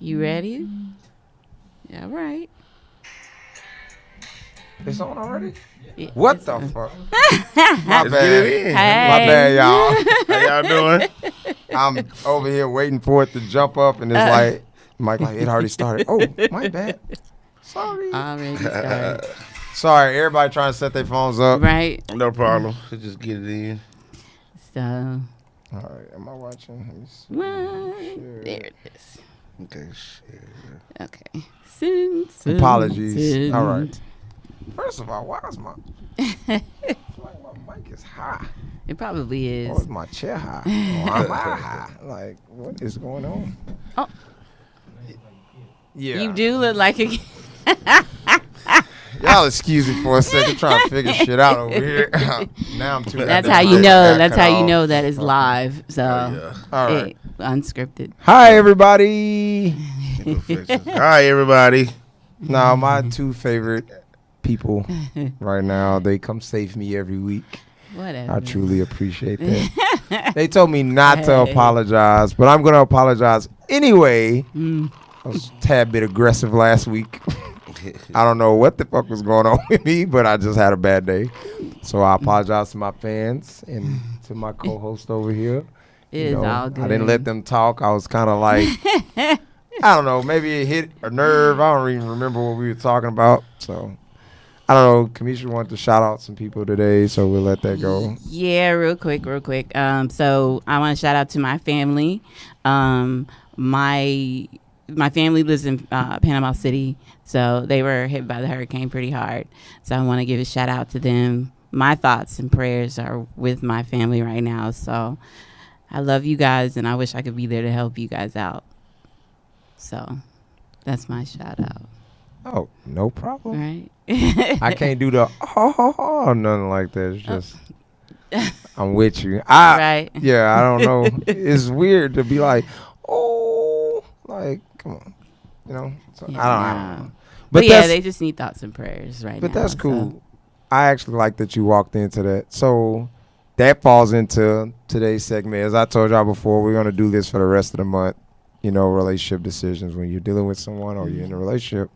You ready? Yeah, all right. It's on already? Yeah, What the fuck? My Let's bad. get it in. Hey. My bad, y'all. How y'all doing? I'm over here waiting for it to jump up, and it's like, Mike, like, it already started. Oh, my bad. Sorry. Already started. Sorry, everybody trying to set their phones up. Right. No problem. Let's just get it in. So, All right, am I watching? Let me see. well, Sure. there it is. Okay, shit. Okay. Apologies. All right. First of all, why is my like my mic is high? It probably Or is. is my chair high? Or am I high? Like, what is going on? Oh. Yeah. You do look like a. Y'all excuse me for a second, trying to figure shit out over here. Now I'm too. That's how you know. That's how you know that it's live. So, Yeah. All right. unscripted. Hi, everybody. Hi, everybody. Now, my two favorite people right now, they come save me every week. Whatever. I truly appreciate that. They told me not to Hey. apologize, but I'm going to apologize anyway. Mm. I was a tad bit aggressive last week. I don't know what the fuck was going on with me, but I just had a bad day. So I apologize to my fans and to my co-host over here. It is all good. I didn't let them talk. I was kind of like, I don't know, maybe it hit a nerve. I don't even remember what we were talking about. So I don't know. Kamisha wanted to shout out some people today, so we'll let that go. Yeah, real quick. So I want to shout out to my family. My family lives in Panama City, so they were hit by the hurricane pretty hard. So I want to give a shout out to them. My thoughts and prayers are with my family right now. So I love you guys, and I wish I could be there to help you guys out. So that's my shout out. Oh, no problem. Right? I can't do the nothing like that. It's just I'm with you. I don't know. It's weird to be like, oh, like come on, you know. So, Yeah, I don't know. But yeah, that's, they just need thoughts and prayers right now. but that's cool. So. I actually like that you walked into that. So that falls into today's segment. As I told y'all before, we're gonna do this for the rest of the month. You know, relationship decisions when you're dealing with someone or you're in a relationship.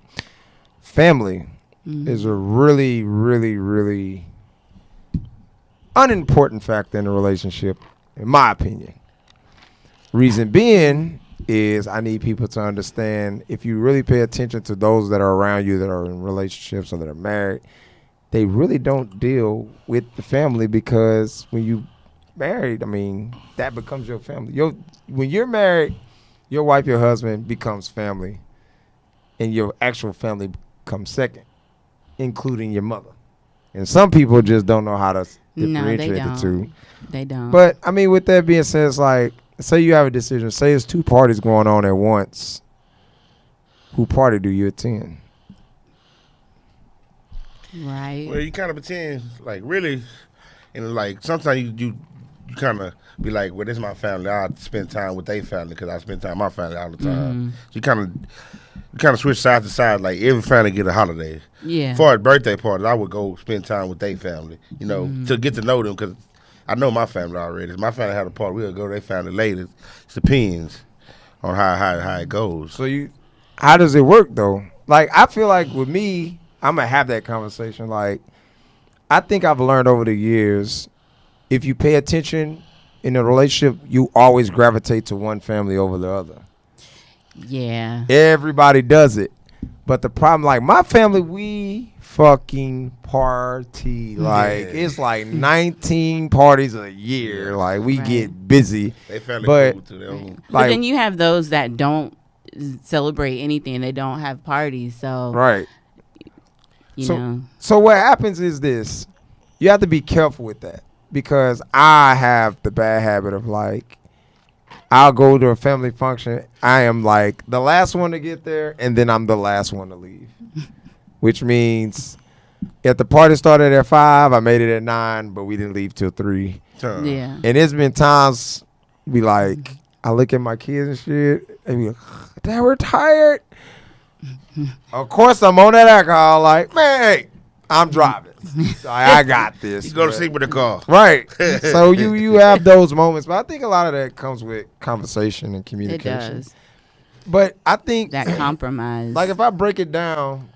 Family is a really, really, really unimportant factor in a relationship, in my opinion. Reason being is I need people to understand if you really pay attention to those that are around you that are in relationships or that are married, they really don't deal with the family because when you married, I mean, that becomes your family. When you're married, your wife, your husband becomes family, and your actual family comes second, including your mother. And some people just don't know how to differentiate the two. They don't. But, I mean, with that being said, it's like, say you have a decision. Say it's two parties going on at once. Who party do you attend? Right. Well, you kind of pretend, like, really, and, like, sometimes you kind of be like, well, this is my family. I spend time with their family because I spend time with my family all the time. So you kind of switch side to side, like every family get a holiday. Yeah. For a birthday party, I would go spend time with their family, you know, to get to know them because I know my family already. If my family had a party, we'll go to their family later. It depends on how it goes. So how does it work, though? Like, I feel like with me, I'm going to have that conversation. Like, I think I've learned over the years, if you pay attention in a relationship, you always gravitate to one family over the other. Yeah. Everybody does it. But the problem, like my family, we fucking party. Like, it's like 19 parties a year. Like, we get busy. They family but, cool too. They don't, But then you have those that don't celebrate anything. They don't have parties. So, right. you know. So what happens is this. You have to be careful with that. Because I have the bad habit of, like, I'll go to a family function. I am, like, the last one to get there, and then I'm the last one to leave. Which means if the party started at 5, I made it at 9, but we didn't leave till 3. Yeah. And there's been times be like, I look at my kids and shit, and be like, Dad, we're tired. Of course, I'm on that alcohol. Like, man, I'm driving. So I got this. You go to sleep with the car. Right. So you have those moments, but I think a lot of that comes with conversation and It communication. does. But I think That compromise. like if I break it down,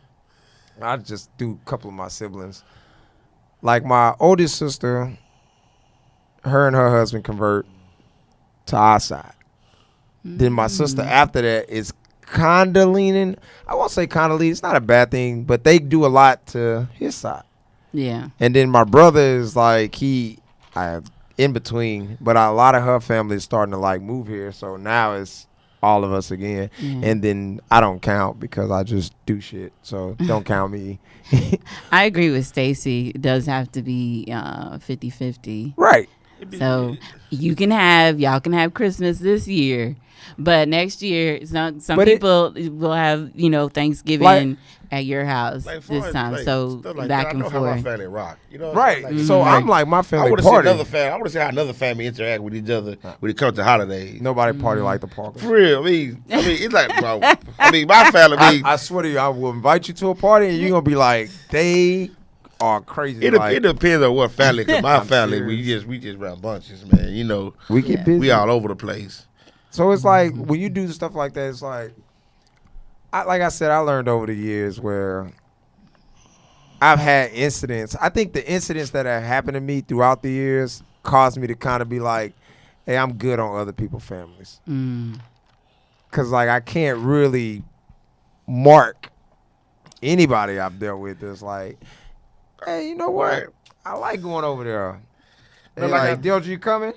I just do a couple of my siblings. Like my oldest sister, her and her husband convert to our side. Then my sister after that is kind of leaning. I won't say kind of leaning. It's not a bad thing, but they do a lot to his side. Yeah. And then my brother is like in between, but a lot of her family is starting to like move here. So now it's all of us again. And then I don't count because I just do shit. So don't count me. I agree with Stacy. It does have to be 50-50. Right. So y'all can have Christmas this year, but next year some But people will have Thanksgiving at your house Like, this time. So stuff like back that. I and know how my forth. family rock. You know what Right. I'm saying? So Like, I'm like my I family want to see party. another family. I want to see how another family interact with each other when it comes to holidays. Nobody party like the Parkers. For real, I mean, it's like, bro. I mean, my family. I swear to you, I will invite you to a party and you're gonna be like, they are crazy. It depends on what family. Cause my family, we just run bunches, man. You know, we get busy. we all over the place. So it's like when you do stuff like that, it's like I said, I learned over the years where I've had incidents. I think the incidents that have happened to me throughout the years caused me to kind of be like, hey, I'm good on other people's families. Cause like I can't really mark anybody I've dealt with that's like, hey, you know what? I like going over there. They like, Dilge, you coming?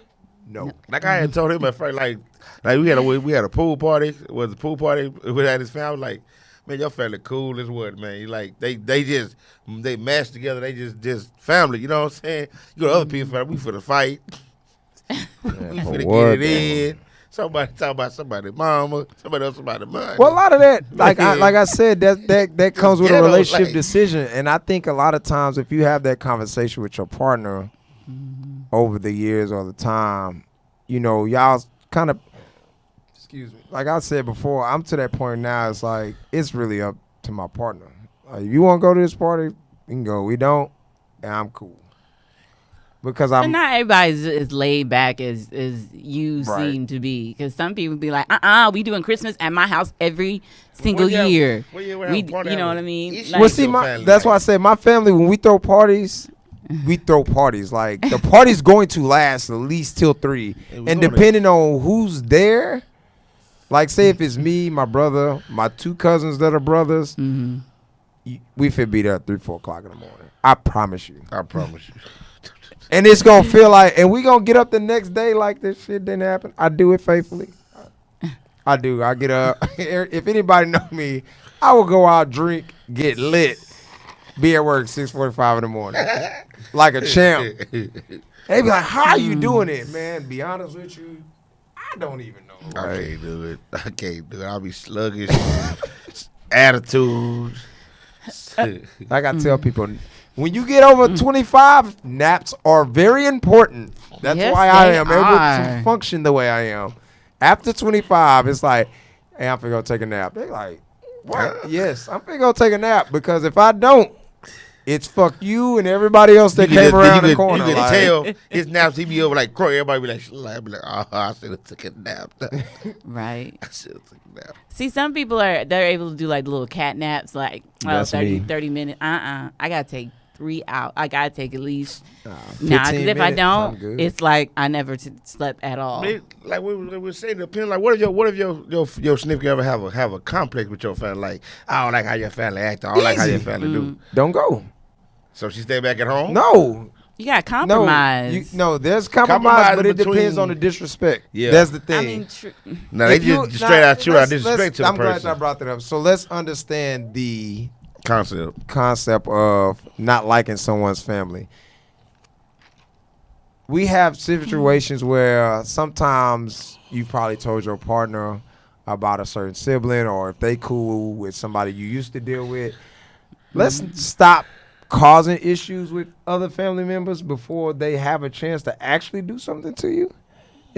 No. Like I had told him at first, like we had a pool party. It was a pool party. We had his family. Like, man, your family cool as what, man. Like they mashed together. They just family. You know what I'm saying? You go to other people's family. We for the fight. We finna get it in. Somebody talk about somebody's mama. Somebody else about the money. Well, a lot of that, like I said, that comes with a ghetto, relationship like- decision, and I think a lot of times if you have that conversation with your partner over the years or the time, you know, y'all kind of, excuse me, like I said before, I'm to that point now. It's like it's really up to my partner. Like, if you want to go to this party, we can go. We don't, and I'm cool. Because But not everybody's as laid back as you Right. seem to be. Because some people be like, we doing Christmas at my house every single Well, yeah, year. well, yeah, we'll We, have a party you know every- what I mean? Each- Like, well, see, your family, that's like- why I say my family, when we throw parties, we throw parties. Like, the party's going to last at least till 3. And we And going depending on who's there, like, say if it's me, my brother, my 2 cousins that are brothers, we fit be there at 3, 4 o'clock in the morning. I promise you. I promise you. And it's going to feel like, and we going to get up the next day like this shit didn't happen. I do it faithfully. I do. I get up. If anybody know me, I will go out, drink, get lit, be at work 6:45 in the morning. Like a champ. They be like, how you doing it, man? Be honest with you, I don't even know. I Like, can't do it. I can't do it. I'll be sluggish. Attitude. like I tell people, when you get over 25, naps are very important. That's Yes, why I they am able are. to function the way I am. After 25, it's like, hey, I'm finna go take a nap. They like, what? Yes, I'm finna go take a nap because if I don't, it's fuck you and everybody else that came around the corner. You can like, tell his naps. He be over like croy. Everybody be like, oh, I should have took a nap. right. I should have took a nap. See, some people they're able to do like little cat naps, like That's 30 me. minutes. I gotta take 3 out. I gotta take at least 15 nah. Because if I minutes, I'm don't, good. it's like I never slept at all. Like we were saying, depends. Like, what if your significant ever have a complex with your family? Like, I don't like how your family act. I don't like how your family do. don't go. So she stay back at home. No. You gotta compromise. There's compromise, Compromise but it between- depends on the disrespect. Yeah. That's the thing. I mean, No, they If you- just straight out chew out let's- disrespect to the I'm glad person. I brought that up. So let's understand the Concept. concept of not liking someone's family. We have situations where sometimes you probably told your partner about a certain sibling, or if they cool with somebody you used to deal with. Let's stop causing issues with other family members before they have a chance to actually do something to you.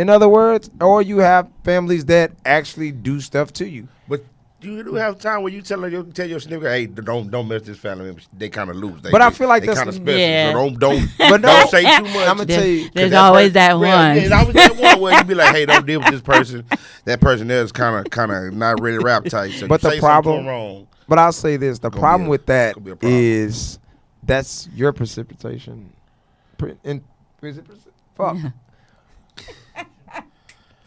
in other words, or you have families that actually do stuff to you. But you do have time where you tell your significant, hey, don't mess this family member. They kind of loose. But I feel like they that's- kind of special. Yeah. So don't But don't say too much. I'm gonna tell you, There's always that one. Yeah, there's always that one where you be like, hey, don't deal with this person. That person there is kind of not really rap tight. So But you the say problem- something wrong. but I'll say this: the problem with that gonna be a problem. is that's your precipitation. Is it fuck?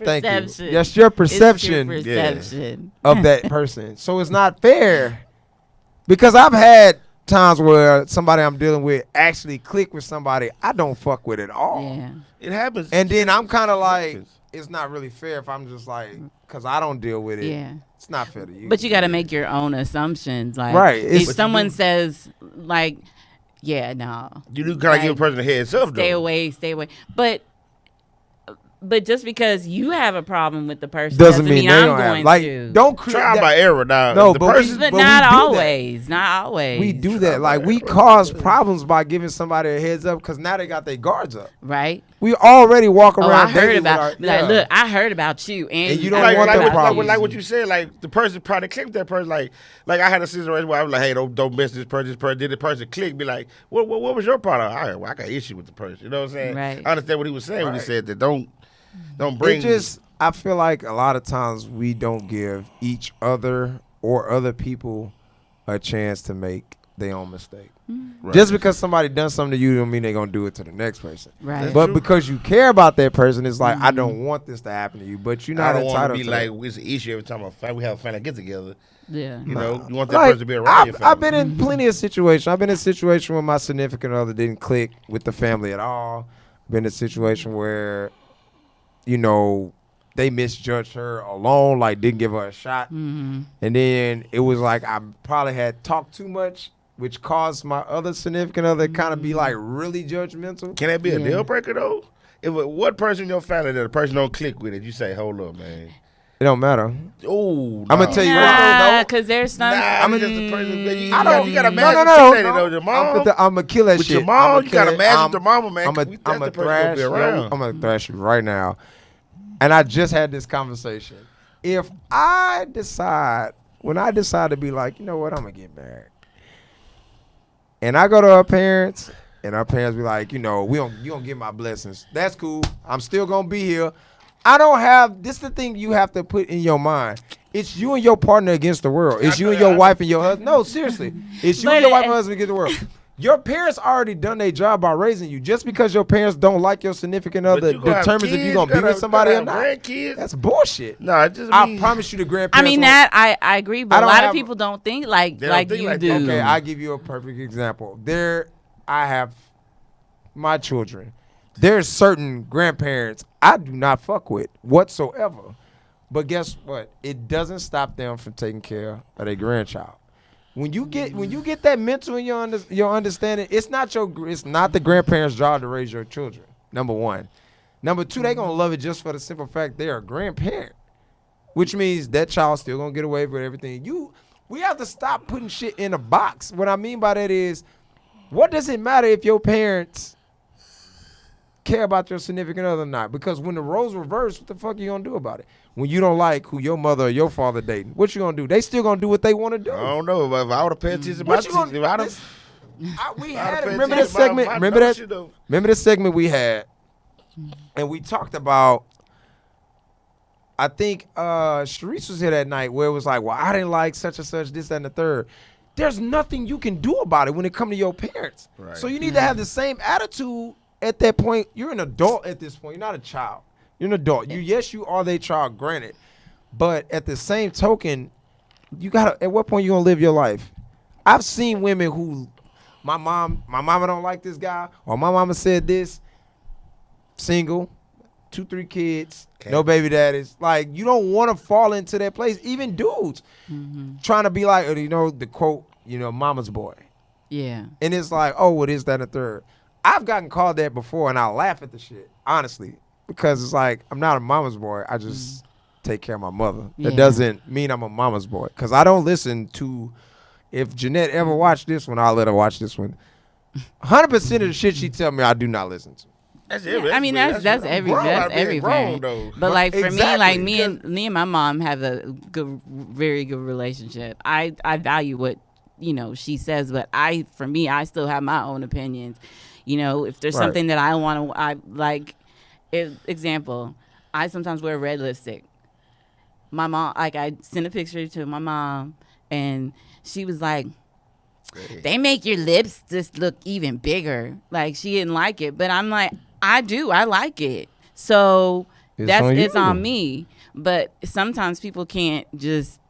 Thank you. Perception. That's your It's perception your perception. of that person. So it's not fair. Because I've had times where somebody I'm dealing with actually click with somebody I don't fuck with at all. Yeah. It happens. And then I'm kind of like, it's not really fair if I'm just like, because I don't deal with it. Yeah. It's not fair to you. But you got to make your own assumptions. Like, Right. if It's- someone says, like, yeah, no, you do kind of give a like, person a heads up, though. stay away. But just because you have a problem with the person doesn't mean they I'm don't have. going Like, to. don't create Trial by error now. No, The but person, But we not do that. always. Not always. We do that. Like, we cause problems by giving somebody a heads up because now they got their guards up. Right? We already walk Oh, around I heard daily with about. our- Like, yeah. look, I heard about you, And you I don't heard want about them you. problems. like what you said, like the person probably clicked that person. Like I had a situation where I was like, hey, don't mess this person. This person did the person click? Be like, what was your problem? I got issue with the person. You know what I'm saying? Right. I understand what he was saying when he Right. said that don't bring. It just, I feel like a lot of times we don't give each other or other people a chance to make their own mistake. Right. Just because somebody done something to you don't mean they're going to do it to the next person. Right. But true. because you care about that person, it's like, I don't want this to happen to you, but you're I not don't want to entitled be to like that. it's an issue every time we have a family get together. Yeah. You know, you want that Like, person to be around your family. I've been in plenty of situations. I've been in a situation where my significant other didn't click with the family at all. Been in a situation where, you know, they misjudged her alone, like didn't give her a shot. Mm-hmm. And then it was like I probably had talked too much, which caused my other significant other kind of be like really judgmental. Can that be a Yeah. deal breaker though? What person in your family that a person don't click with it, you say, hold up, man. It don't matter. Oh, I'ma tell you what, Nah, no. because there's some. I'm just the person. Man, you I don't. You got to no, match no, with no, though. Your mom. I'm gonna kill that With shit. your mom, you gotta match I'm with the mama, man. I'm That's a the person thrash. gonna be around. I'm gonna thrash you right now. And I just had this conversation. If I decide, when I decide to be like, you know what, I'm gonna get married, and I go to our parents, and our parents be like, you know, you don't get my blessings. That's cool. I'm still gonna be here. I don't have. This is the thing you have to put in your mind. It's you and your partner against the world. It's you and your wife and your husband. No, seriously. It's you and your wife and husband against the world. Your parents already done their job by raising you. Just because your parents don't like your significant But other you gonna have determines if kids, you're gonna be with somebody or not. Grandkids. That's bullshit. No, it just I mean, promise you the I grandparents. mean won't- that I agree, I but a don't lot have- of people don't think like They don't think you like do. that. Okay, I'll give you a perfect example. I have my children. There's certain grandparents I do not fuck with whatsoever. But guess what? It doesn't stop them from taking care of their grandchild. When you get that mental in your understanding, it's not the grandparents' job to raise your children. Number one. Number two, they gonna love it just for the simple fact they're a grandparent, which means that child's still gonna get away with everything. We have to stop putting shit in a box. What I mean by that is, what does it matter if your parents care about your significant other or not? Because when the roles reverse, what the fuck you gonna do about it? When you don't like who your mother or your father dating, what you gonna do? They still gonna do what they want to do. I don't know. If I would have paid attention to my What you gonna- teeth, if I'd this- have. We had it. Remember this segment? Remember that? Remember this segment we had, and we talked about. I think Sharice was here that night where it was like, well, I didn't like such and such, this, that, and the third. There's nothing you can do about it when it comes to your parents. Right. So you need to have the same attitude at that point. You're an adult at this point. You're not a child. You're an adult. Yes, you are their child, granted. But at the same token, you gotta. At what point you gonna live your life? I've seen women who, my mama don't like this guy, or my mama said this. Single, 2-3 kids, Okay. no baby daddies. Like, you don't want to fall into that place. Even dudes trying to be like, you know, the quote, you know, mama's boy. Yeah. And it's like, oh, what is that, and the third? I've gotten called that before, and I laugh at the shit, honestly, because it's like, I'm not a mama's boy. I just take care of my mother. That Yeah. doesn't mean I'm a mama's boy, because I don't listen to. If Jeanette ever watched this one, I'll let her watch this one. 100% of the shit she tell me, I do not listen to. That's Yeah, I mean that's every grown parent. though. But like for me, Exactly, like me and my mom have a good, very good relationship. I value what she says, but for me, I still have my own opinions. If there's Right. something that I want to, I like. Example, I sometimes wear red lipstick. My mom, like I sent a picture to my mom, and she was like, they make your lips just look even bigger. Like she didn't like it, but I'm like, I like it. So it's on me. But sometimes people can't just.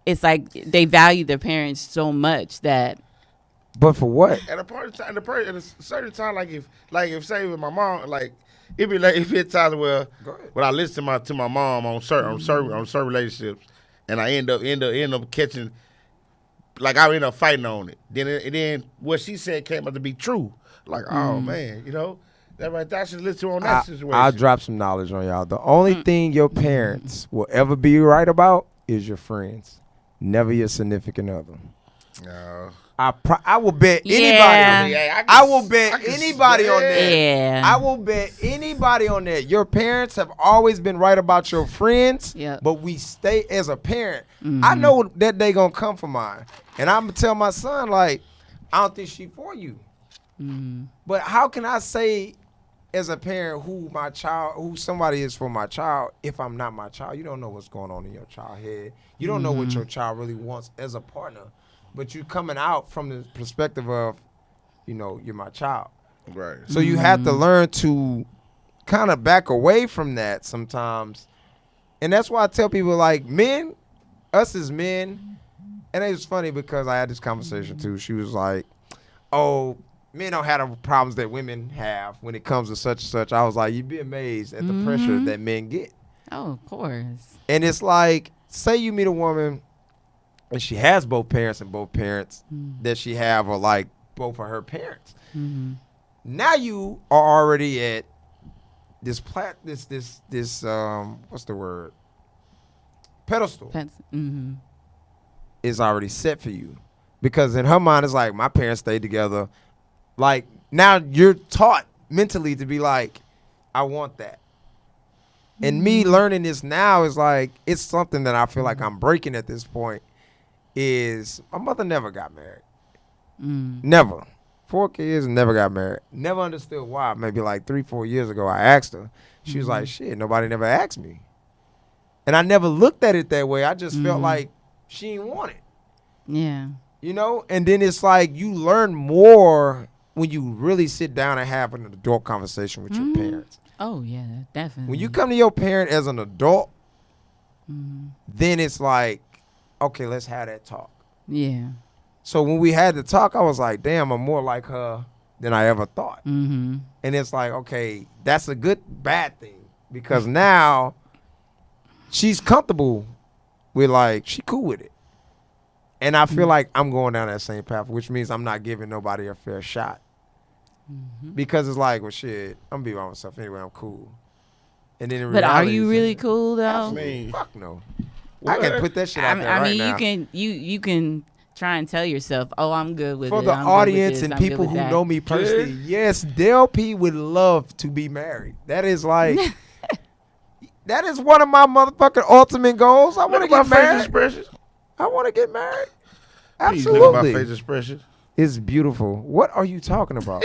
It's like they value their parents so much that. But for what? At a part of time, at a certain time, like if say with my mom, like it be times where when I listen to my mom on certain relationships, and I end up catching, like I end up fighting on it. Then what she said came out to be true. Like oh man, that right there I should listen to on that situation. I'll drop some knowledge on y'all. The only thing your parents will ever be right about is your friends, never your significant other. No. I will bet anybody. Yeah. I will bet anybody on that. Yeah. I will bet anybody on that. Your parents have always been right about your friends, Yep. but we stay as a parent. I know that they gonna come for mine, and I'm gonna tell my son like, I don't think she for you. But how can I say, as a parent, who somebody is for my child if I'm not my child? You don't know what's going on in your child head. You don't know what your child really wants as a partner. But you coming out from the perspective of, you're my child. Right. So you have to learn to kind of back away from that sometimes. And that's why I tell people, like, us as men, and it was funny because I had this conversation too. She was like, oh, men don't have the problems that women have when it comes to such and such. I was like, you'd be amazed at the pressure that men get. Oh, of course. And it's like, say you meet a woman and she has both parents, and both parents that she have are like both of her parents. Now you are already at this what's the word? Pedestal is already set for you, because in her mind it's like, my parents stayed together. Like now you're taught mentally to be like, I want that. And me learning this now is like, it's something that I feel like I'm breaking at this point. Is my mother never got married. Never. 4 kids, never got married. Never understood why. Maybe like 3-4 years ago I asked her. She was like, shit, nobody never asked me. And I never looked at it that way. I just felt like she didn't want it. Yeah. And then it's like you learn more when you really sit down and have an adult conversation with your parents. Oh yeah, definitely. When you come to your parent as an adult, then it's like, okay, let's have that talk. Yeah. So when we had the talk, I was like, damn, I'm more like her than I ever thought. And it's like, okay, that's a bad thing, because now she's comfortable with, like, she cool with it. And I feel like I'm going down that same path, which means I'm not giving nobody a fair shot. Because it's like, well, shit, I'm gonna be by myself anyway. I'm cool. And then, But are you really cool though? I mean, fuck no. I can put that shit out there I right mean, now. you can try and tell yourself, oh, I'm good with For it. the I'm good with audience this, and I'm good people with who that. know me personally, yes, Del P would love to be married. That is like, that is one of my motherfucking ultimate goals. I want to get married. expression. I want to get married. Please look at my Absolutely. face expression. It's beautiful. What are you talking about?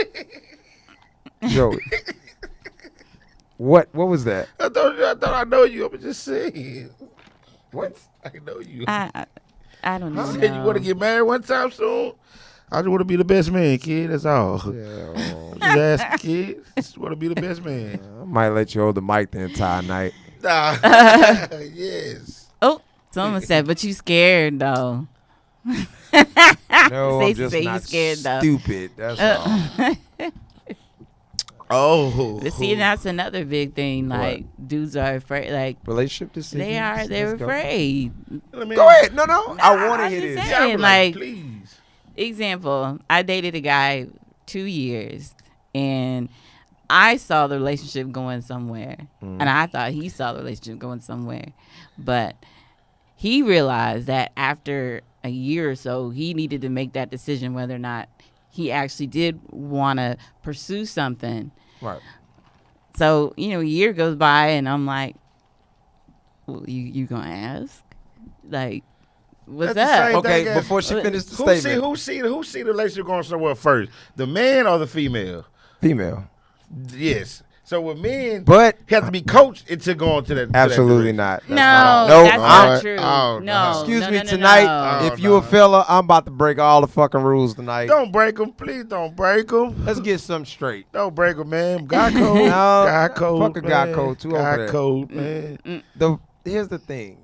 Joey. What was that? I thought I know you. I'm just saying. What? I know you. I don't You know. said you want to get married one time soon. I just want to be the best man, kid. That's all. Yeah, Just asking, kid. Just want to be the best man. I might let you hold the mic the entire night. Nah. Yes. Oh, someone said, but you scared though. No, Stacey I'm just said you not scared, though. stupid. That's all. Oh. But see, that's another big thing. Like dudes are afraid. Like Relationship decisions. they're Let's go. afraid. Go ahead. No. I want to I'm hear just this. saying. Yeah, I'm like, please. Example, I dated a guy 2 years, and I saw the relationship going somewhere, and I thought he saw the relationship going somewhere, but he realized that after a year or so, he needed to make that decision whether or not he actually did want to pursue something. Right. So, a year goes by and I'm like, well, you gonna ask? Like, what's That's the up? same Okay, thing as- before she finished the Who statement. who see the relationship going somewhere first? The man or the female? Female. Yes. So with men, But he have to be coached into going to that. absolutely to that not. No, No, that's I'm- not true. oh, no, Excuse no, me, no, no, tonight, no. if you a fella, I'm about to break all the fucking rules tonight. Don't break them, please. Don't break them. Let's get something straight. Don't break them, man. God code. No, God code. fuck a God man. code, too over God that. code, man. Here's the thing,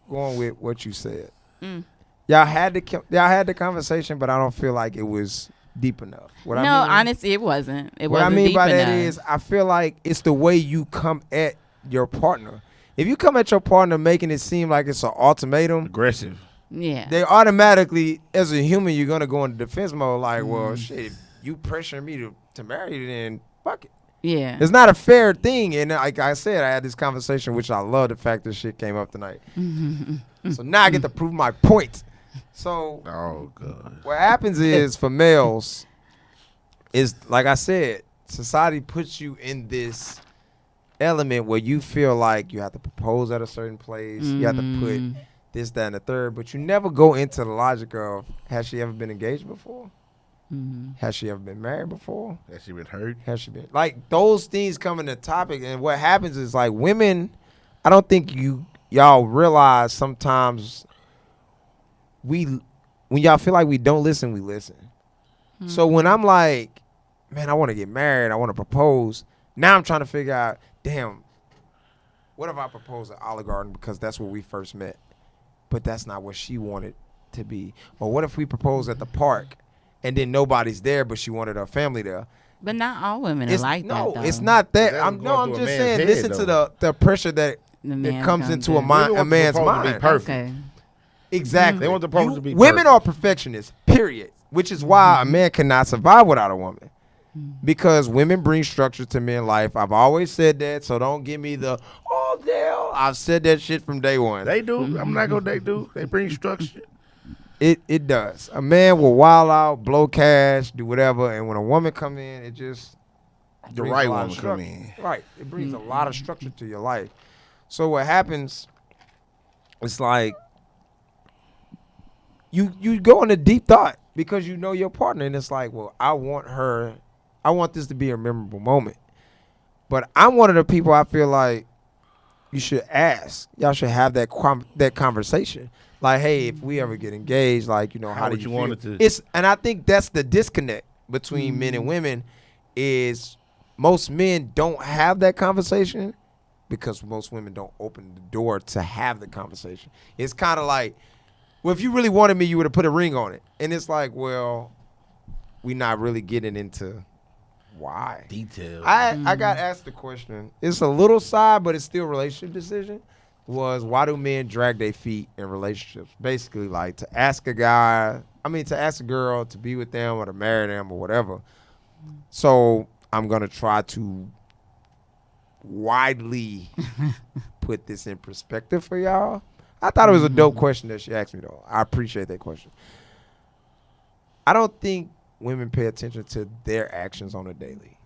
going with what you said. Mm. Y'all had the conversation, but I don't feel like it was deep enough. What I mean, honestly, it wasn't. It what I wasn't mean deep by that enough. is, I feel like it's the way you come at your partner. If you come at your partner making it seem like it's an ultimatum, Aggressive. yeah. they automatically, as a human, you're gonna go into defense mode. Like, well, shit, if you pressuring me to marry you, then fuck it. Yeah. It's not a fair thing. And like I said, I had this conversation, which I love the fact that shit came up tonight. So now I get to prove my point. So Oh god. what happens is, for males, is like I said, society puts you in this element where you feel like you have to propose at a certain place. You have to put this, that, and the third. But you never go into the logic of, has she ever been engaged before? Has she ever been married before? Has she been hurt? Has she been, like, those things come in the topic, and what happens is, like, women, I don't think y'all realize sometimes when y'all feel like we don't listen, we listen. So when I'm like, man, I want to get married, I want to propose, now I'm trying to figure out, damn, what if I propose at Olive Garden because that's where we first met, but that's not what she wanted to be? Or what if we propose at the park and then nobody's there, but she wanted her family there? But not all women are like that, though. It's not that. That's I'm going through a just man's saying, head, listen to the pressure that The that man's comes gonna into do. a Women want the man's proposal to be mind. perfect. Okay. Exactly. They want the proposal to be Women perfect. are perfectionists, period. Which is why a man cannot survive without a woman. Because women bring structure to men's life. I've always said that, so don't give me the, oh, damn. I've said that shit from day one. They do. I'm not gonna. They do. They bring structure. It does. A man will wild out, blow cash, do whatever, and when a woman come in, it just The brings right a lot of woman come structure. in. Right. It brings a lot of structure to your life. So what happens, it's like you go into deep thought because you know your partner, and it's like, well, I want this to be a memorable moment. But I'm one of the people I feel like you should ask. Y'all should have that conversation. Like, hey, if we ever get engaged, like, how How do would you you feel? want it to- And I think that's the disconnect between men and women is most men don't have that conversation because most women don't open the door to have the conversation. It's kind of like, well, if you really wanted me, you would have put a ring on it. And it's like, well, we're not really getting into why. Detail. I got asked the question. It's a little side, but it's still a relationship decision. Was why do men drag their feet in relationships? Basically, like to ask a girl to be with them or to marry them or whatever. So I'm gonna try to widely put this in perspective for y'all. I thought it was a dope question that she asked me, though. I appreciate that question. I don't think women pay attention to their actions on a daily.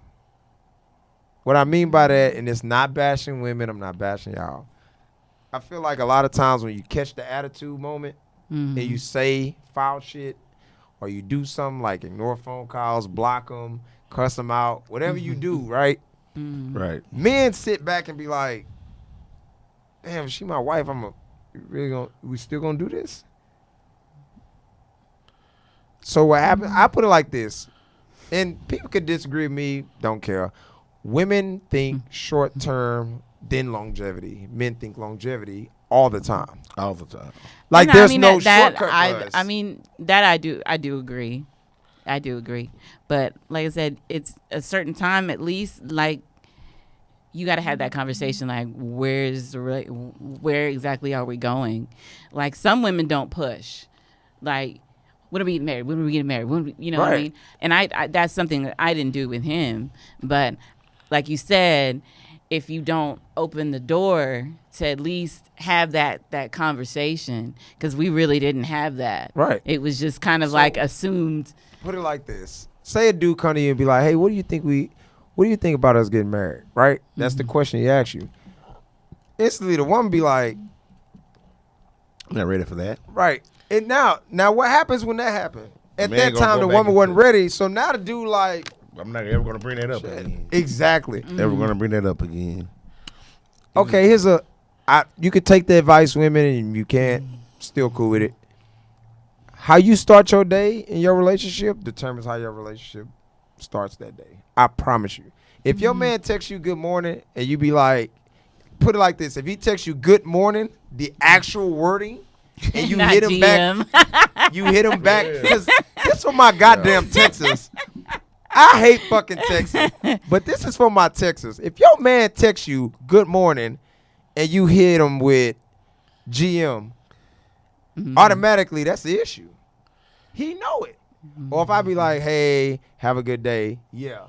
What I mean by that, and it's not bashing women, I'm not bashing y'all. I feel like a lot of times when you catch the attitude moment and you say foul shit or you do something like ignore phone calls, block them, cuss them out, whatever you do, right? Right. Men sit back and be like, damn, she my wife, we still gonna do this? So what happened, I put it like this, and people could disagree with me, don't care. Women think short term, then longevity. Men think longevity all the time. All the time. Like And there's no that shortcut. for us. I mean that I do agree. I do agree. But like I said, it's a certain time at least, like you got to have that conversation, like where exactly are we going? Like some women don't push. Like when are we getting married? When are we getting married? When what I Right. mean? And I that's something that I didn't do with him, but like you said, if you don't open the door to at least have that conversation, because we really didn't have that. Right. It was just kind of So- like assumed. Put it like this. Say a dude come to you and be like, hey, what do you think what do you think about us getting married? Right? That's the question he asks you. Instantly, the woman be like, I'm not ready for that. right. And now what happens when that happened? At man that gonna time, go the back woman wasn't into- ready. So now the dude like, I'm not ever gonna bring that up again. exactly. Never gonna bring that up again. Okay, you could take the advice, women, and you can't. Still cool with it. How you start your day in your relationship determines how your relationship starts that day. I promise you. If your man texts you good morning and you be like, put it like this: if he texts you good morning, the actual wording, and you Not hit him GM. back, you hit him back because this for my goddamn Texas. I hate fucking Texas, but this is for my Texas. If your man texts you good morning and you hit him with GM, automatically that's the issue. He know it. Or if I be like, hey, have a good day, yeah.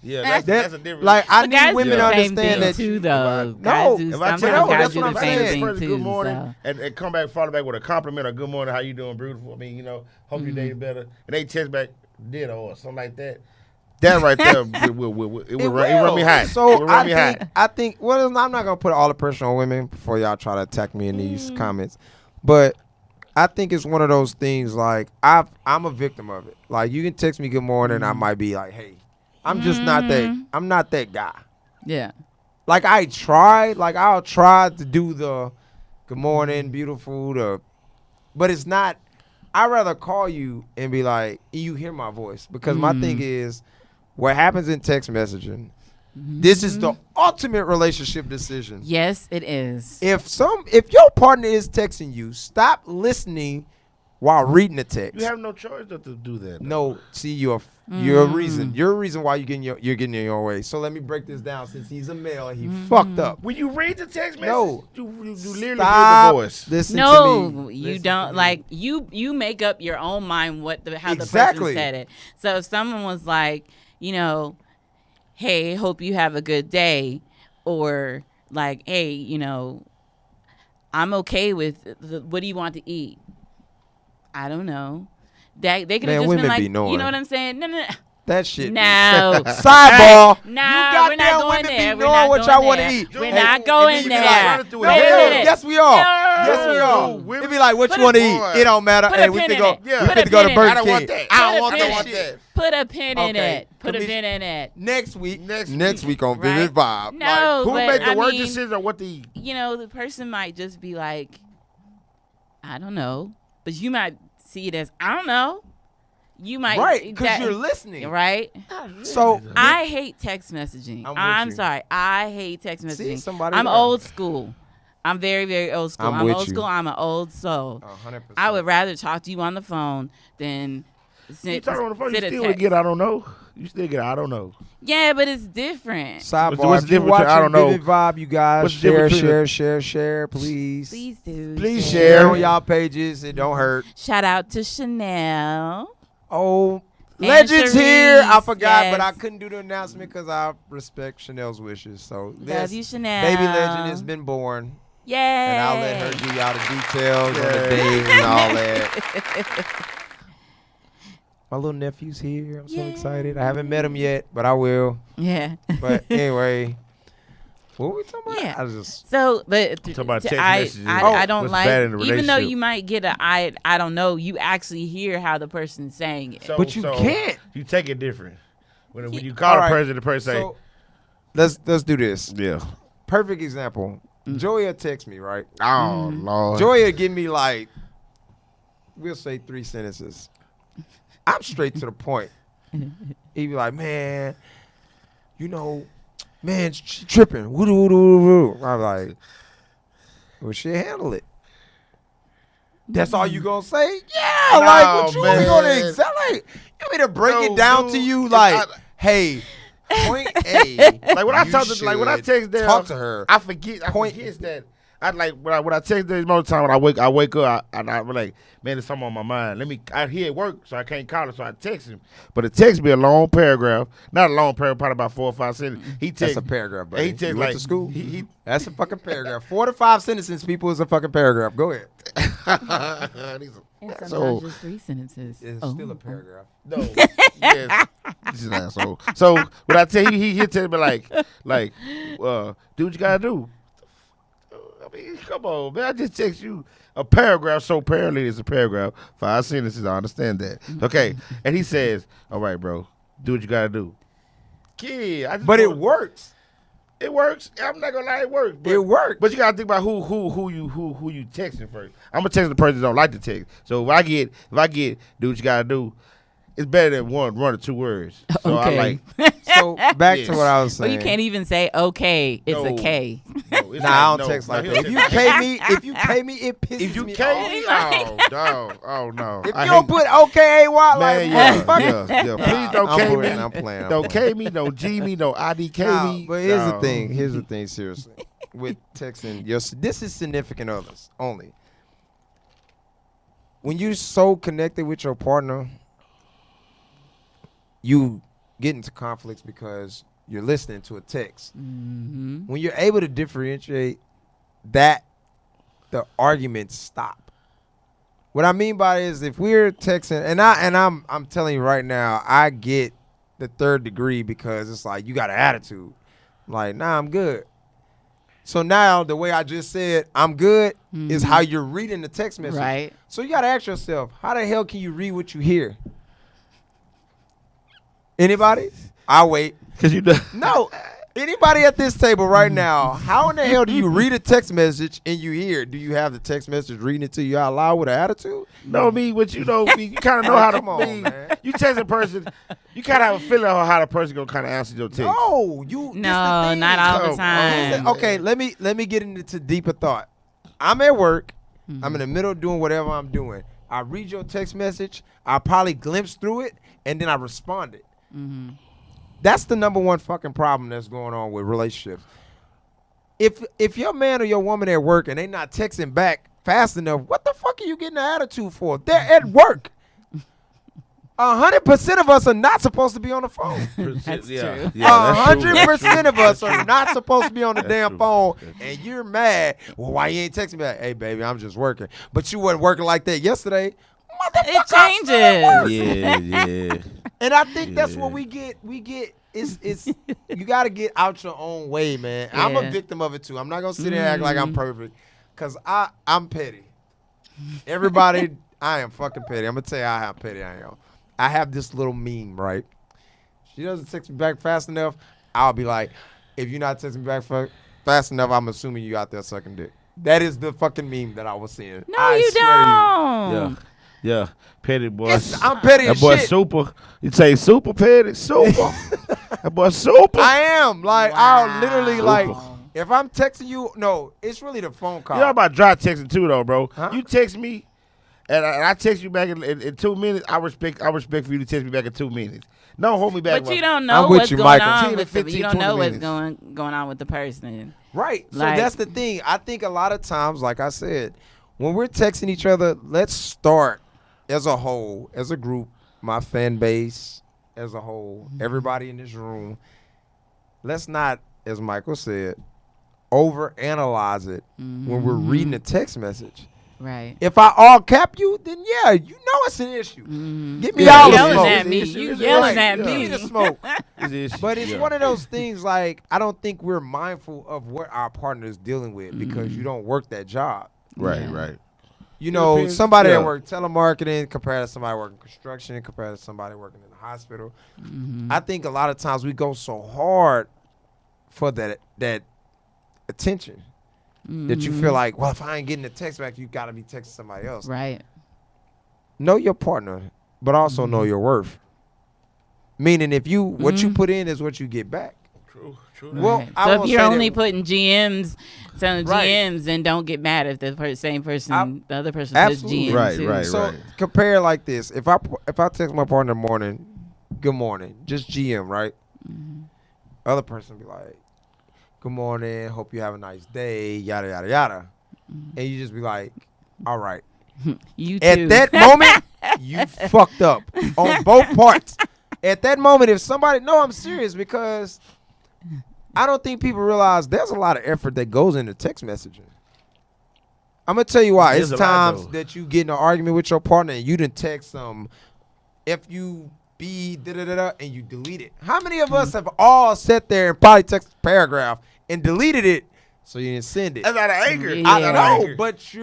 Yeah, that's a different. Like I But need guys women do to the same understand thing that. too, though. No, Guys do, if I sometimes tell guys that's do what the I'm same saying. thing too. good morning, So. and come back, follow back with a compliment or good morning, how you doing, beautiful? I mean, hope your day is better. And they text back ditto or something like that. That right there, it will run me hot. So run me hot. I think. Well, I'm not gonna put all the pressure on women before y'all try to attack me in these comments, but I think it's one of those things. Like I'm a victim of it. Like you can text me good morning, I might be like, hey, I'm just not that. I'm not that guy. Yeah. Like I try. Like I'll try to do the good morning, beautiful. But it's not. I'd rather call you and be like, you hear my voice because my thing is. What happens in text messaging, this is the ultimate relationship decision. Yes, it is. If your partner is texting you, stop listening while reading the text. You have no choice but to do that. No, see, you're a reason. You're a reason why you're getting in your way. So let me break this down. Since he's a male and he fucked up. When you read the text message, No. you literally hear Stop the voice. listening No, to me. you Listen don't. to me. Like you make up your own mind how the Exactly. person said it. So if someone was like, hey, hope you have a good day, or like, hey, I'm okay with what do you want to eat? I don't know. They could Man, have just women been like, be knowing. you know what I'm saying? No. That shit. No. Sidebar. No, you we're not goddamn going women there. be We're knowing not what going y'all want to there. eat. We're And not then going you be there. like, run it through No, it. Wait a yeah, minute. yes, we are. No. Yes, we are. Women- It be like, what Put you a want to pin- eat? It don't matter. Put a Hey, we pin could in go. it. Yeah. We Put a could go to pin in Burger it. I don't want King. that. I Put don't a want pin that in shit. it. Put a pin in Okay. it. Put a Commis- pin in it. Next week. Next Next week on Right. Vivid Vibe. No, Who but made the I word mean, decision on what to eat? the person might just be like, I don't know, but you might see it as I don't know. You might Right, because you're listening. right. So I hate text messaging. I'm with I'm you. sorry. I hate text messaging. See, somebody I'm there. old school. I'm very, very old school. I'm I'm with old you. school. I'm an old soul. 100%. I would rather talk to you on the phone than You sit, talk on the phone, you sit a still text. get I don't know. You still get I don't know. Yeah, but it's different. Sidebar. What's If you different between- I watching don't know. Vivid Vibe, you guys What's the share, difference between share, please. Please do. Please Share share. on y'all pages. It don't hurt. Shout out to Chanel. Oh, And Legends here. I Sharice, forgot, but I yes. couldn't do the announcement because I respect Chanel's wishes. So Love this you, Chanel. baby legend has been born, Yay. and I'll let her give y'all the details on the Yay. days and all that. My little nephew's here. I'm so Yay. excited. I haven't met him yet, but I will. Yeah. But anyway, what were we talking about? Yeah. I just So, but Talk about to- text I, messages. I don't What's like, bad in the even though relationship. you might get I don't know, you actually hear how the person's saying it. But you can't. You take it different. When you call All a right. person, the person say, So let's do this. yeah. Perfect example. Joya text me, right? Oh, Lord. Joya give me like, we'll say 3 sentences. I'm straight to the point. He be like, man, man, she tripping. Woo doo doo doo. I'm like, well, she handle it. That's all you gonna say? Yeah, No, like what you want me man. gonna exact? Like, you want me to break No, it down dude. to you? If Like, I- hey, point A. Like when I you talk to, like when I should text them, talk to her. I forget Point- that. I like when I text this most of the time when I wake up and I be like, man, there's something on my mind. I hear it work, so I can't call it, so I text him. But the text be a long paragraph, not a long paragraph, probably about 4 or 5 sentences. He text. That's a paragraph, buddy. He text You like went to school? He That's a fucking paragraph. 4 to 5 sentences, people, is a fucking paragraph. Go ahead. And sometimes So- just 3 sentences. It's Oh. still a paragraph. No. Yes. This is an asshole. So when I tell you, he tell me like, do what you gotta do. I mean, come on, man. I just text you a paragraph. So apparently it's a paragraph. 5 sentences. I understand that. Okay. And he says, all right, bro, do what you gotta do. Kid, But it works. It works. I'm not gonna lie, it works. But, It works. But you gotta think about who you texting first. I'm gonna text the person that don't like to text. So if I get do what you gotta do, it's better than one or 2 words. So Okay. I like. So back Yes. to what I was Well, saying. you can't even say okay. It's a No. K. No, it's Nah, I like, don't text like no, that. If he'll you text pay me, it pisses if you me pay off. me, oh no. If I you don't hate- put OKAY like man, motherfucker. yeah. Please don't I'm K playing, me. I'm playing, I'm Don't playing. K me, don't G me, don't IDK Nah, me. but here's the No. thing. Here's the thing. Seriously, with texting, this is significant others only. When you're so connected with your partner, you get into conflicts because you're listening to a text. Mm-hmm. When you're able to differentiate that, the arguments stop. What I mean by it is if we're texting, and I'm telling you right now, I get the 3rd degree because it's like you got an attitude. Like, nah, I'm good. So now the way I just said I'm good is how you're reading the text message. Right. So you gotta ask yourself, how the hell can you read what you hear? Anybody? I'll wait. Cause you know. No. Anybody at this table right now, how in the hell do you read a text message and you hear it? Do you have the text message reading it to you out loud with an attitude? Know me, but you know me. You kind of know how to Come on, be. man. You text a person, you kind of have a feeling of how the person gonna kind of answer your text. No, you. this the No, thing. not all the Come time. on. Okay, let me get into deeper thought. I'm at work. I'm in the middle of doing whatever I'm doing. I read your text message. I probably glimpse through it and then I responded. That's the number one fucking problem that's going on with relationships. If your man or your woman at work and they not texting back fast enough, what the fuck are you getting an attitude for? They're at work. 100% of us are not supposed to be on the phone. That's true. 100% of us are not supposed to be on the That's damn true. phone, That's and you're mad. Well, why you ain't texting back? Hey, baby, I'm just working. But you wasn't working like that yesterday. It changes. Yeah. And I think that's Yeah. what we get. It's you got to get out your own way, man. I'm a Yeah. victim of it too. I'm not gonna sit there and act like I'm perfect, cause I'm petty. Everybody, I am fucking petty. I'm gonna tell you how petty I am. I have this little meme, right? She doesn't text me back fast enough. I'll be like, if you're not texting me back fast enough, I'm assuming you out there sucking dick. That is the fucking meme that I was seeing. No, I you swear to you. don't. Yeah. Petty boy. Yes, I'm petty That as boy shit. super. You say super petty, super. That boy super. I am. Like, I'll literally, like, Wow. if I'm texting you, no, it's really the phone call. You know about dry texting too, though, bro. Huh? You text me, and I text you back in 2 minutes. I respect for you to text me back in 2 minutes. Don't hold me back. But you don't know I'm with what's you, going Michael. on 10 to with the, 15, you don't know 20 what's going on with the person. Right. So Like- that's the thing. I think a lot of times, like I said, when we're texting each other, let's start as a whole, as a group, my fan base as a whole, everybody in this room. Let's not, as Michael said, overanalyze it when we're reading a text message. Right. If I all cap you, then yeah, you know it's an issue. Give me Yeah, all the Yelling smoke. at me. It's- You it's- yelling right, at yeah. Give me me. the smoke. But it's Yeah. one of those things like I don't think we're mindful of what our partner is dealing with because you don't work that job. Right, Yeah. right. You know, Depends- somebody yeah. that work telemarketing compared to somebody working construction, compared to somebody working in the hospital. I think a lot of times we go so hard for that attention that you feel like, well, if I ain't getting a text back, you got to be texting somebody else. Right. Know your partner, but also know your worth. Meaning, if you what you put in is what you get back. True. Well, Right. I So won't if you're say only that- putting GMs, selling Right. GMs, then don't get mad if the same person, the other person Absolutely. puts GMs Right, too. right. So compare like this: if I text my partner in the morning, good morning, just GM, right? Other person be like, good morning, hope you have a nice day, yada yada yada. and you just be like, all right. You too. At that moment, you fucked up on both parts. At that moment, if somebody, no, I'm serious, because I don't think people realize there's a lot of effort that goes into text messaging. I'm gonna tell you why. There's It's a lot, times though. that you get in an argument with your partner and you didn't text some FUB da-da-da-da and you delete it. How many of us have all sat there and probably texted a paragraph and deleted it so you didn't send it? That's out of anger. Yeah. I That's out of know, anger. but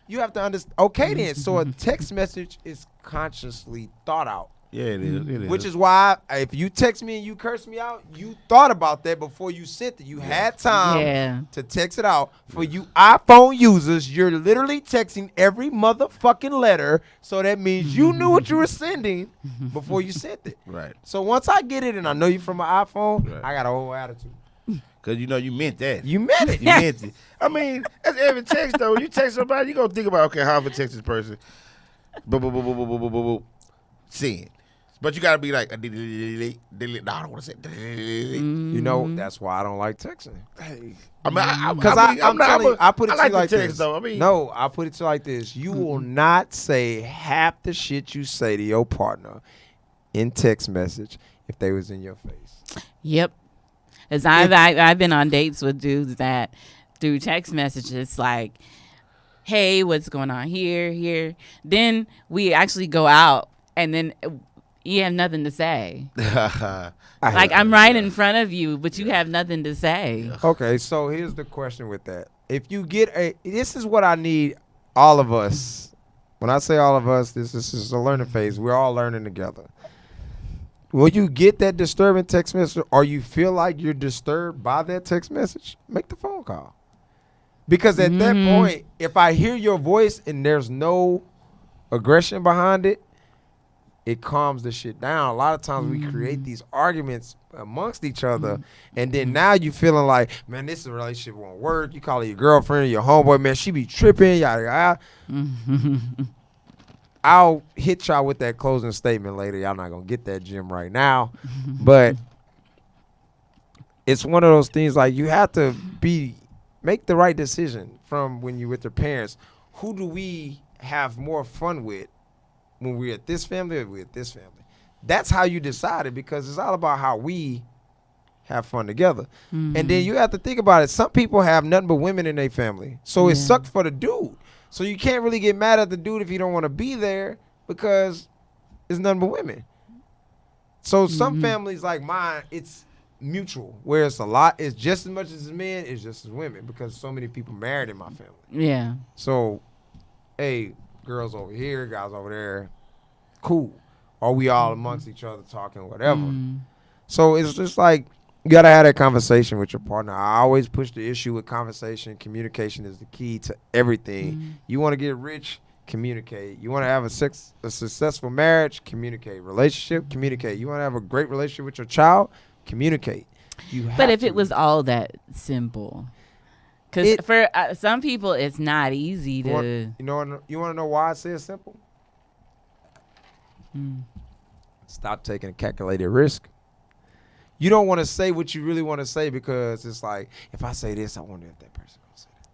you have to understand. Okay, then. So a text message is consciously thought out, Yeah, it is. It is. which is why if you text me and you curse me out, you thought about that before you sent it. You had time Yeah. to text it out. For you iPhone users, you're literally texting every motherfucking letter, so that means you knew what you were sending before you sent it. Right. So once I get it and I know you from an iPhone, Right. I got a whole attitude. Because you meant that. You meant it. You meant it. I mean, that's every text, though. You text somebody, you going to think about, okay, how I'm going to text this person. Boop, boop, boop, boop, boop, boop, boop, boop. Send. But you got to be like, delete. No, I don't want to say delete. You know, that's why I don't like texting. I mean, Because I'm telling you, I put it to you like text, this. though. I mean, No, I put it to you like this. You will not say half the shit you say to your partner in text message if they was in your face. Yep. As I've been on dates with dudes that through text messages like, hey, what's going on here? Then we actually go out and then you have nothing to say. Like I'm right in front of you, but you have nothing to say. Okay, so here's the question with that. If you get this is what I need all of us. When I say all of us, this is a learning phase. We're all learning together. When you get that disturbing text message or you feel like you're disturbed by that text message, make the phone call. Because at that point, if I hear your voice and there's no aggression behind it, it calms the shit down. A lot of times we create these arguments amongst each other, and then now you feeling like, man, this relationship won't work. You call it your girlfriend or your homeboy, man, she be tripping, yada yada. I'll hit y'all with that closing statement later. Y'all not gonna get that gym right now, but it's one of those things like you have to make the right decision from when you're with your parents. Who do we have more fun with when we're at this family or we're at this family? That's how you decide it, because it's all about how we have fun together. And then you have to think about it. Some people have nothing but women in their family, so it sucks for the dude. So you can't really get mad at the dude if you don't want to be there, because it's nothing but women. So some families like mine, it's mutual, where it's just as much as men, it's just as women, because so many people married in my family. Yeah. So, hey, girls over here, guys over there, cool. Or we all amongst each other talking, whatever. So it's just like, you got to have that conversation with your partner. I always push the issue with conversation. Communication is the key to everything. You want to get rich, communicate. You want to have a successful marriage, communicate. Relationship, communicate. You want to have a great relationship with your child, communicate. But if it was all that simple, because for some people it's not easy to. You want to know why I say it's simple? Stop taking a calculated risk. You don't want to say what you really want to say, because it's like, if I say this, I wonder if that person gonna say that.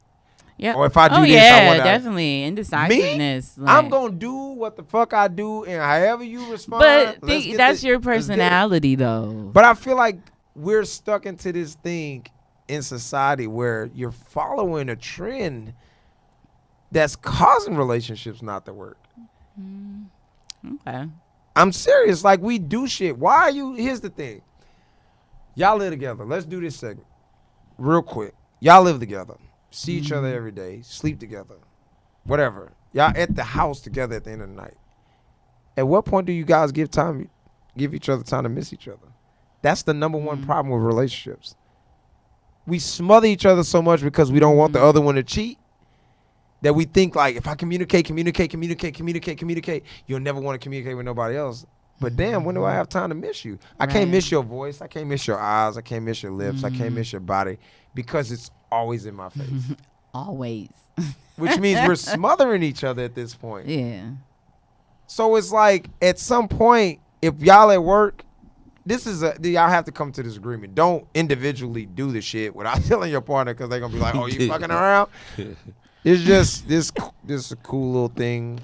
Yeah. Or if I do this, yeah, I wonder. definitely indecisiveness. Me, I'm gonna do what the fuck I do, and however you respond. But let's that's your let's get it. personality, though. But I feel like we're stuck into this thing in society where you're following a trend that's causing relationships not to work. Okay. I'm serious. Like, we do shit. Why are you? Here's the thing. Y'all live together. Let's do this segment real quick. Y'all live together. See each other every day. Sleep together. Whatever. Y'all at the house together at the end of the night. At what point do you guys give each other time to miss each other? That's the number one problem with relationships. We smother each other so much because we don't want the other one to cheat, that we think like, if I communicate, you'll never want to communicate with nobody else. But damn, when do I have time to miss you? I can't miss your voice. I can't miss your eyes. I can't miss your lips. I can't miss your body, because it's always in my face. Always. Which means we're smothering each other at this point. Yeah. So it's like, at some point, if y'all at work, y'all have to come to this agreement. Don't individually do the shit without telling your partner, because they're going to be like, oh, you fucking around? It's just this a cool little thing.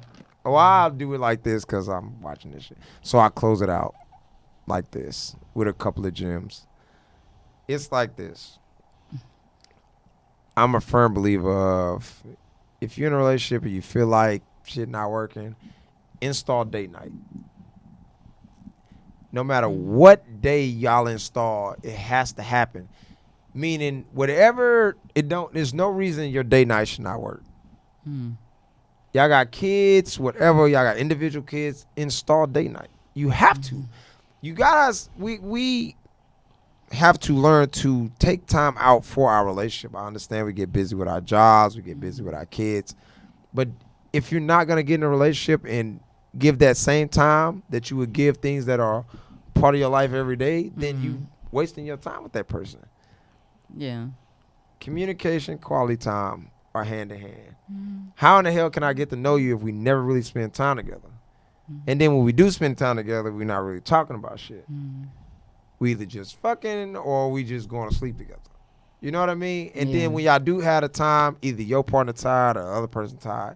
Oh, I'll do it like this because I'm watching this shit. So I close it out like this with a couple of gems. It's like this. I'm a firm believer of if you're in a relationship and you feel like shit not working, install date night. No matter what day y'all install, it has to happen. Meaning, whatever there's no reason your date night should not work. Y'all got kids, whatever, y'all got individual kids, install date night. You have to. You guys, we have to learn to take time out for our relationship. I understand we get busy with our jobs, we get busy with our kids. But if you're not going to get in a relationship and give that same time that you would give things that are part of your life every day, then you wasting your time with that person. Yeah. Communication, quality time are hand in hand. How in the hell can I get to know you if we never really spend time together? And then when we do spend time together, we're not really talking about shit. We either just fucking or we just going to sleep together. You know what I mean? And then when y'all do have a time, either your partner tired or the other person tired,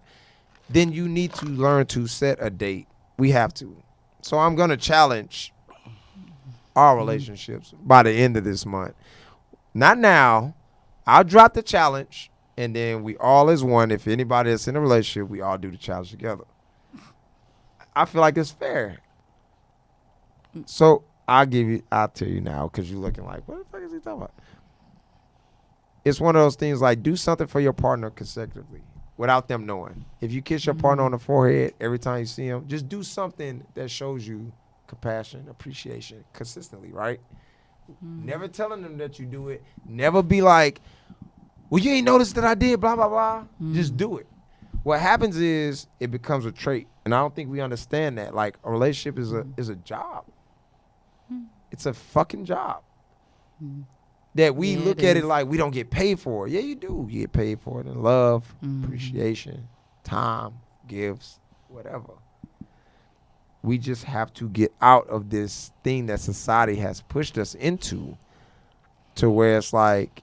then you need to learn to set a date. We have to. So I'm going to challenge our relationships by the end of this month. Not now. I'll drop the challenge, and then we all as one. If anybody that's in a relationship, we all do the challenge together. I feel like it's fair. So I'll tell you now, because you're looking like, what the fuck is he talking about? It's one of those things like do something for your partner consecutively without them knowing. If you kiss your partner on the forehead every time you see him, just do something that shows you compassion, appreciation consistently, right? Never telling them that you do it. Never be like, well, you ain't noticed that I did, blah, blah, blah. Just do it. What happens is it becomes a trait. And I don't think we understand that. Like a relationship is a job. It's a fucking job. That we look at it like we don't get paid for it. Yeah, you do. You get paid for it in love, appreciation, time, gifts, whatever. We just have to get out of this thing that society has pushed us into to where it's like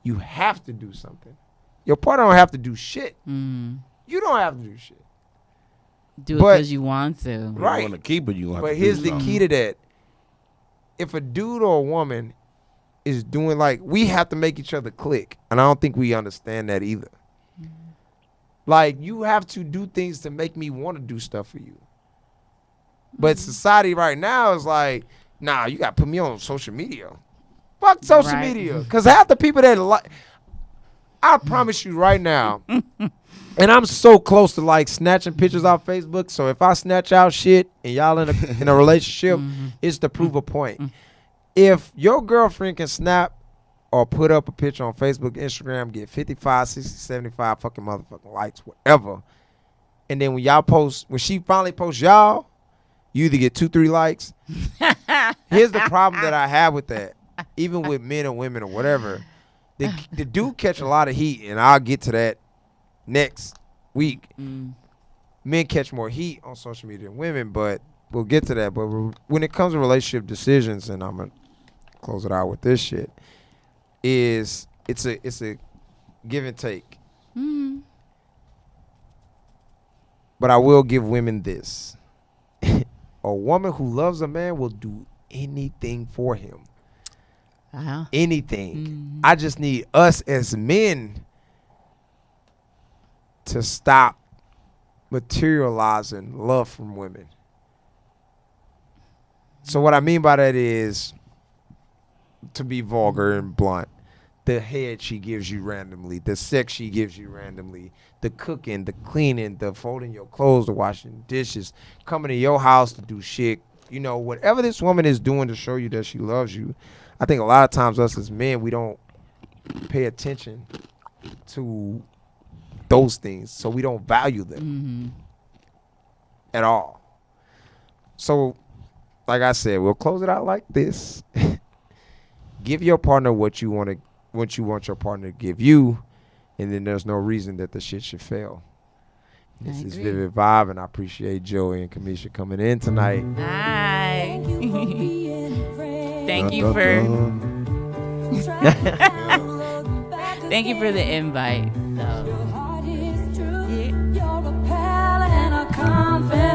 you have to do something. Your partner don't have to do shit. You don't have to do shit. Do it because you want to. Right. You want to keep it, you want to But here's the key to that. If a dude or a woman is doing like, we have to make each other click. And I don't think we understand that either. Like, you have to do things to make me want to do stuff for you. But society right now is like, nah, you got to put me on social media. Fuck social media. Because half the people that like, I promise you right now, and I'm so close to like snatching pictures off Facebook. So if I snatch out shit and y'all in a relationship, it's to prove a point. If your girlfriend can snap or put up a picture on Facebook, Instagram, get 55, 60, 75 fucking motherfucking likes, whatever. And then when she finally posts y'all, you either get 2-3 likes. Here's the problem that I have with that. Even with men or women or whatever. The dude catch a lot of heat, and I'll get to that next week. Men catch more heat on social media than women, but we'll get to that. But when it comes to relationship decisions, and I'm going to close it out with this shit, it's a give and take. But I will give women this. A woman who loves a man will do anything for him. Anything. I just need us as men to stop materializing love from women. So what I mean by that is, to be vulgar and blunt, the head she gives you randomly, the sex she gives you randomly, the cooking, the cleaning, the folding your clothes, the washing dishes, coming to your house to do shit. You know, whatever this woman is doing to show you that she loves you, I think a lot of times us as men, we don't pay attention to those things, so we don't value them at all. So, like I said, we'll close it out like this. Give your partner what you want your partner to give you, and then there's no reason that the shit should fail. This is Vivid Vybe, and I appreciate Joey and Kamisha coming in tonight. Hi. Thank you for thank you for the invite. So. family.